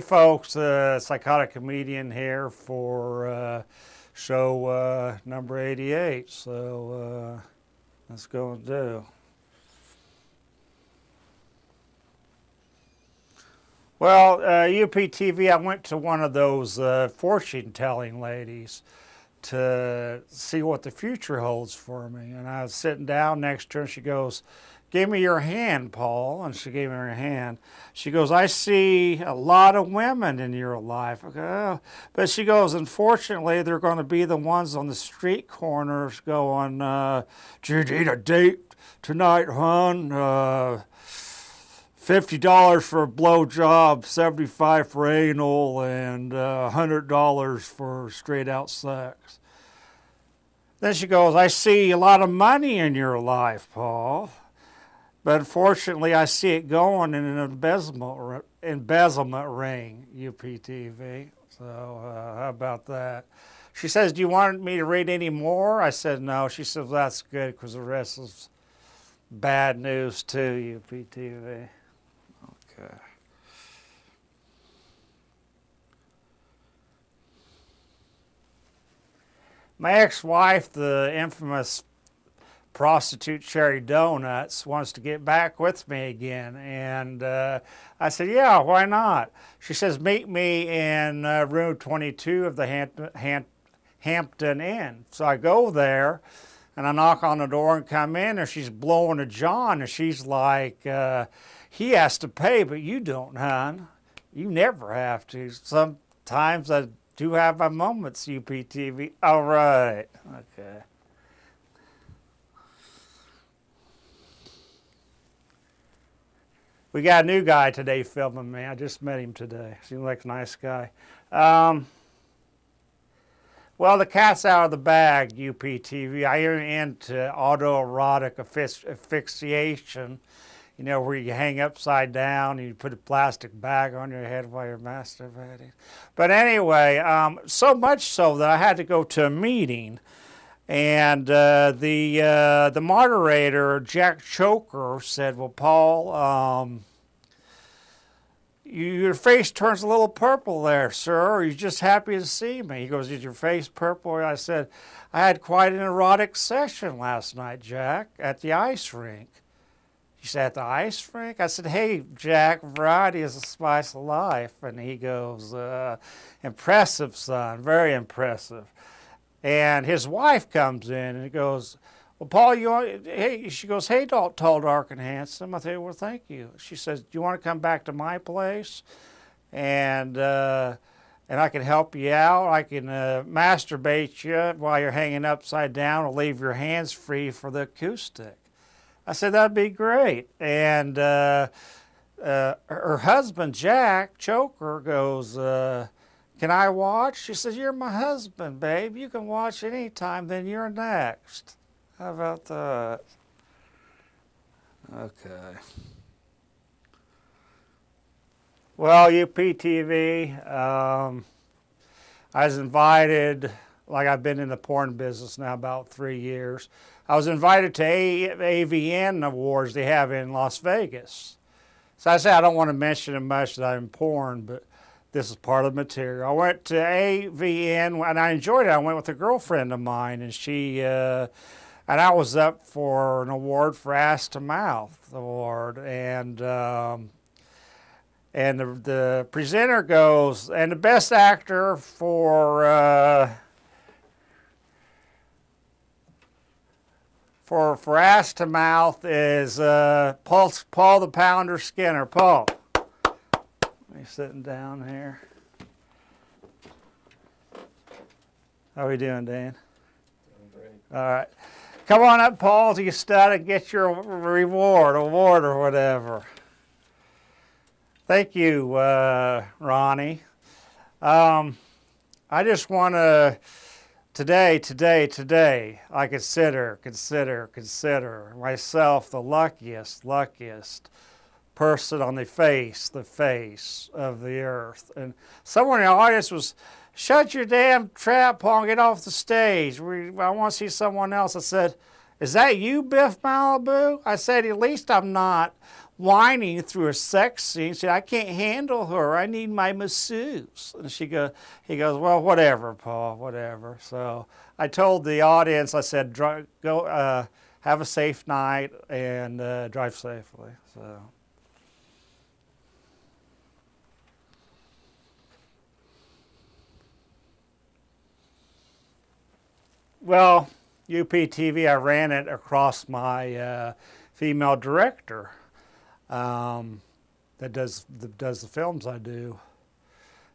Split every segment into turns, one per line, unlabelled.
Hey folks, Psychotic Comedian here for show number 88, so let's go and do. Well, UPTV, I went to one of those fortune-telling ladies to see what the future holds for me, and I was sitting down next to her, and she goes, "Give me your hand, Paul." And she gave me her hand. She goes, "I see a lot of women in your life." I go, "Oh." But she goes, "Unfortunately, they're going to be the ones on the street corners going, do you need a date tonight, hon? $50 for a blowjob, $75 for anal, and $100 for straight out sex." Then she goes, "I see a lot of money in your life, Paul. But unfortunately, I see it going in an embezzlement ring, UPTV. So how about that?" She says, "Do you want me to read any more?" I said, "No." She said, "Well, that's good because the rest is bad news too, UPTV." Okay. My ex-wife, the infamous prostitute Cherry Donuts, wants to get back with me again, and I said, "Yeah, why not?" She says, "Meet me in room 22 of the Hampton Inn." So I go there, and I knock on the door and come in, and she's blowing a John, and she's like, "He has to pay, but you don't, hon. You never have to." Sometimes I do have my moments, UPTV. All right. Okay. We got a new guy today filming me. I just met him today. Seems like a nice guy. Well, the cat's out of the bag, UPTV. I am into autoerotic asphyxiation, you know, where you hang upside down and you put a plastic bag on your head while you're masturbating. But anyway, so much so that I had to go to a meeting. And the moderator, Jack Choker, said, "Well, Paul, your face turns a little purple there, sir. Are you just happy to see me?" He goes, "Is your face purple?" I said, "I had quite an erotic session last night, Jack, at the ice rink." He said, "At the ice rink?" I said, "Hey, Jack, variety is the spice of life." And he goes, "Impressive, son, very impressive." And his wife comes in and he goes, "Well, Paul, hey," she goes, "Hey, tall, dark, and handsome." I said, "Well, thank you." She says, "Do you want to come back to my place? And I can help you out. I can masturbate you while you're hanging upside down or leave your hands free for the acoustic." I said, "That'd be great." And her husband, Jack Choker, goes, "Can I watch?" She says, "You're my husband, babe. You can watch anytime, then you're next." How about that? Okay. Well, UPTV, I was invited, like I've been in the porn business now about 3 years. I was invited to AVN awards they have in Las Vegas. So I said I don't want to mention it much that I'm in porn, but this is part of the material. I went to AVN, and I enjoyed it. I went with a girlfriend of mine, and and I was up for an award for Ass to Mouth award, and the presenter goes, and the best actor for Ass to Mouth is Paul the Pounder Skinner. Paul. He's sitting down here. How are we doing, Dan?
Doing great.
All right. Come on up, Paul, to your stud and get your award or whatever. Thank you, Ronnie. I just want to, today, I consider myself the luckiest person on the face of the earth. And someone in the audience was, "Shut your damn trap, Paul, and get off the stage. I want to see someone else." I said, "Is that you, Biff Malibu?" I said, "At least I'm not whining through a sex scene. She said, I can't handle her. I need my masseuse. And he goes, well, whatever, Paul, whatever. So I told the audience, I said, go have a safe night and drive safely. So. Well, UPTV, I ran it across my female director that does the films I do.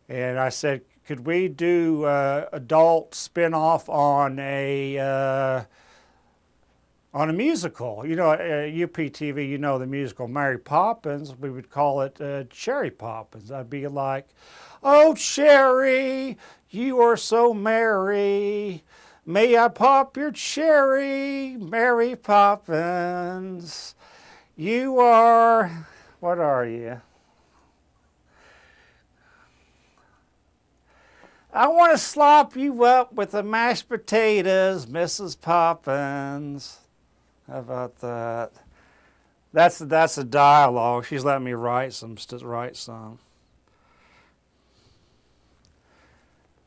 And I said, could we do adult spin-off on a musical? You know, UPTV, you know the musical Mary Poppins. We would call it Cherry Poppins. I'd be like, oh, Cherry, you are so merry. May I pop your cherry, Mary Poppins? You are, what are you? I want to slop you up with the mashed potatoes, Mrs. Poppins. How about that? That's a dialogue. She's letting me write some.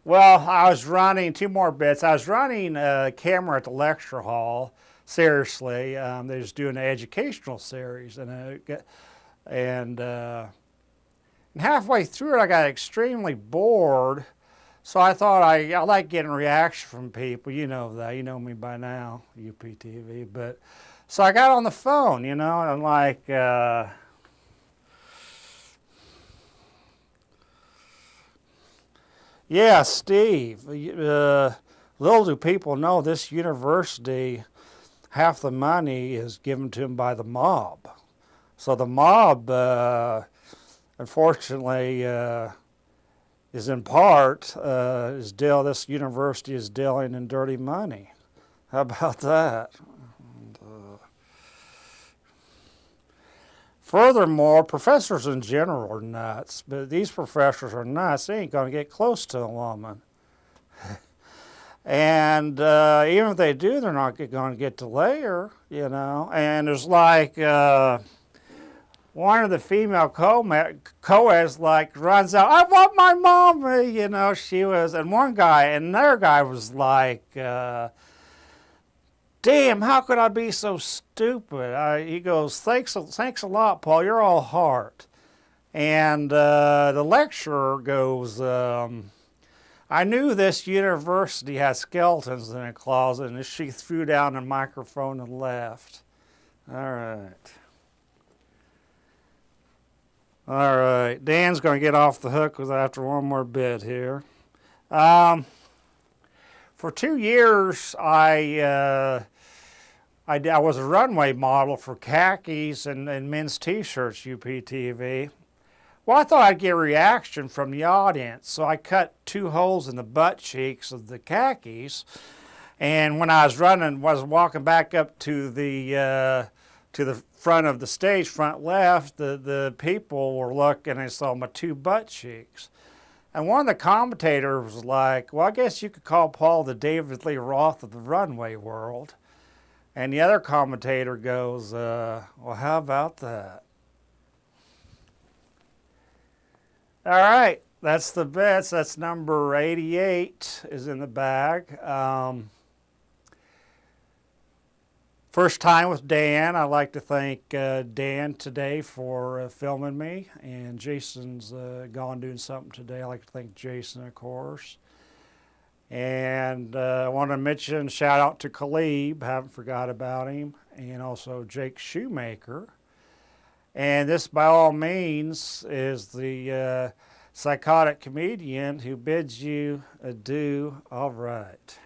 Well, I was running, 2 more bits. I was running a camera at the lecture hall, seriously. They was doing an educational series. And halfway through it, I got extremely bored. So I thought I like getting reaction from people. You know that. You know me by now, UPTV. But so I got on the phone, you know, and like... yeah, Steve, little do people know this university, half the money is given to them by the mob. So the mob, unfortunately, is in part, this university is dealing in dirty money. How about that? Furthermore, professors in general are nuts, but these professors are nuts. They ain't going to get close to a woman. And even if they do, they're not going to get to lay her, you know. And there's like one of the female co-eds like runs out, I want my mommy, you know. She was, and another guy was like, damn, how could I be so stupid? He goes, thanks a lot, Paul. You're all heart. And the lecturer goes, I knew this university had skeletons in a closet, and she threw down the microphone and left. All right. All right. Dan's going to get off the hook after one more bit here. For 2 years, I was a runway model for khakis and men's T-shirts, UPTV. Well, I thought I'd get a reaction from the audience, so I cut 2 holes in the butt cheeks of the khakis. And when I was walking back up to the front of the stage, front left, the people were looking and saw my 2 butt cheeks. And one of the commentators was like, well, I guess you could call Paul the David Lee Roth of the runway world. And the other commentator goes, well, how about that? All right, that's the bets. That's number 88 is in the bag. First time with Dan. I'd like to thank Dan today for filming me. And Jason's gone doing something today. I'd like to thank Jason, of course. And I want to mention, shout out to Khalib, haven't forgot about him, and also Jake Shoemaker. And this, by all means, is the psychotic comedian who bids you adieu. All right.